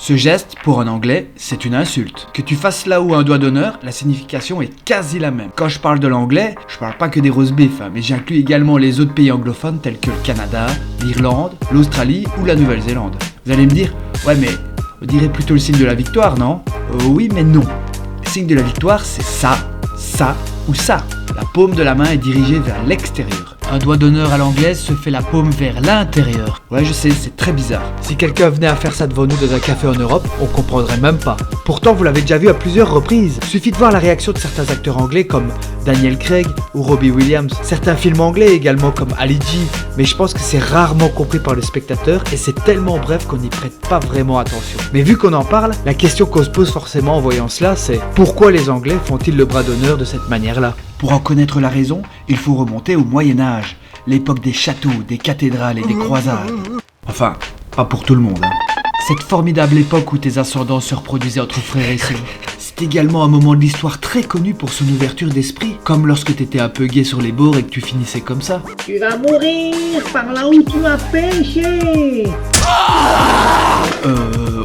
Ce geste, pour un anglais, c'est une insulte. Que tu fasses là ou un doigt d'honneur, la signification est quasi la même. Quand je parle de l'anglais, je parle pas que des roast beef, mais j'inclus également les autres pays anglophones tels que le Canada, l'Irlande, l'Australie ou la Nouvelle-Zélande. Vous allez me dire, ouais mais on dirait plutôt le signe de la victoire, non? Oui mais non. Le signe de la victoire, c'est ça ou ça. La paume de la main est dirigée vers l'extérieur. Un doigt d'honneur à l'anglaise se fait la paume vers l'intérieur. Ouais, je sais, c'est très bizarre. Si quelqu'un venait à faire ça devant nous dans un café en Europe, on comprendrait même pas. Pourtant, vous l'avez déjà vu à plusieurs reprises. Suffit de voir la réaction de certains acteurs anglais comme Daniel Craig ou Robbie Williams. Certains films anglais également comme Ali G. Mais je pense que c'est rarement compris par le spectateur et c'est tellement bref qu'on n'y prête pas vraiment attention. Mais vu qu'on en parle, la question qu'on se pose forcément en voyant cela, c'est pourquoi les Anglais font-ils le bras d'honneur de cette manière-là? Pour en connaître la raison, il faut remonter au Moyen-Âge, l'époque des châteaux, des cathédrales et des croisades. Enfin, pas pour tout le monde, hein. Cette formidable époque où tes ascendants se reproduisaient entre frères et sœurs. C'est également un moment de l'histoire très connu pour son ouverture d'esprit, comme lorsque t'étais un peu gay sur les bords et que tu finissais comme ça. Tu vas mourir par là où tu as péché.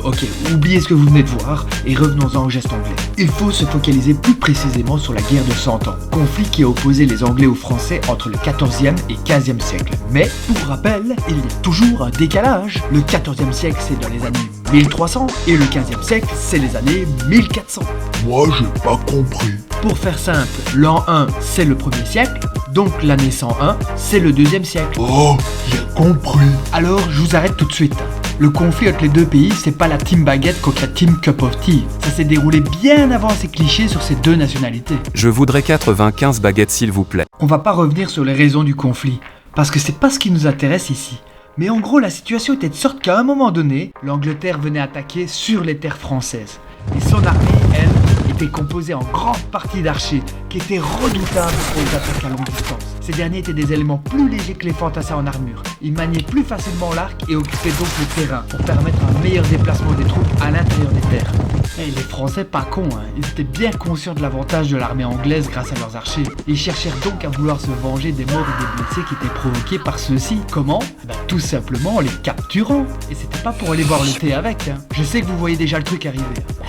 Ok, oubliez ce que vous venez de voir et revenons-en au geste anglais. Il faut se focaliser plus précisément sur la guerre de 100 ans, conflit qui a opposé les Anglais aux Français entre le 14e et 15e siècle. Mais, pour rappel, il y a toujours un décalage. Le 14e siècle, c'est dans les années 1300 et le 15e siècle, c'est les années 1400. Moi, j'ai pas compris. Pour faire simple, l'an 1, c'est le 1er siècle, donc l'année 101, c'est le 2e siècle. Oh, j'ai compris. Alors, je vous arrête tout de suite. Le conflit entre les deux pays, c'est pas la team baguette contre la team cup of tea. Ça s'est déroulé bien avant ces clichés sur ces deux nationalités. Je voudrais 95 baguettes s'il vous plaît. On va pas revenir sur les raisons du conflit, parce que c'est pas ce qui nous intéresse ici. Mais en gros, la situation était de sorte qu'à un moment donné, l'Angleterre venait attaquer sur les terres françaises. Et son armée, elle, était composée en grande partie d'archers, qui étaient redoutables pour les attaques à longue distance. Ces derniers étaient des éléments plus légers que les fantassins en armure. Ils maniaient plus facilement l'arc et occupaient donc le terrain, pour permettre un meilleur déplacement des troupes à l'intérieur des terres. Et les Français, pas cons, hein. Ils étaient bien conscients de l'avantage de l'armée anglaise grâce à leurs archers. Ils cherchèrent donc à vouloir se venger des morts et des blessés qui étaient provoqués par ceux-ci. Comment? Tout simplement en les capturant. Et c'était pas pour aller voir le thé avec, hein. Je sais que vous voyez déjà le truc arriver.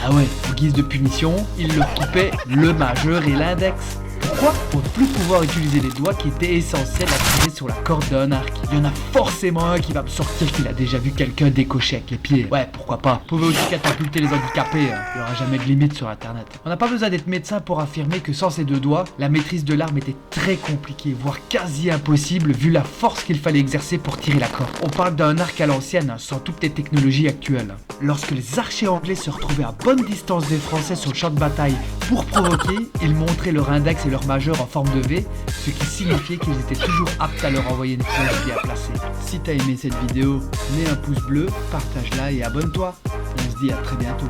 Ah ouais, en guise de punition, ils leur coupaient le majeur et l'index. Pourquoi? Pour ne plus pouvoir utiliser les doigts qui étaient essentiels à tirer sur la corde d'un arc. Il y en a forcément un qui va me sortir qu'il a déjà vu quelqu'un décocher avec les pieds. Ouais, pourquoi pas. Vous pouvez aussi catapulter les handicapés, hein. Il n'y aura jamais de limite sur internet. On n'a pas besoin d'être médecin pour affirmer que sans ces deux doigts, la maîtrise de l'arme était très compliquée, voire quasi impossible vu la force qu'il fallait exercer pour tirer la corde. On parle d'un arc à l'ancienne, hein, sans toutes les technologies actuelles. Lorsque les archers anglais se retrouvaient à bonne distance des Français sur le champ de bataille pour provoquer, ils montraient leur index et leur majeur en forme de V, ce qui signifiait qu'ils étaient toujours aptes à leur envoyer une flèche bien placée. Si t'as aimé cette vidéo, mets un pouce bleu, partage-la et abonne-toi. On se dit à très bientôt.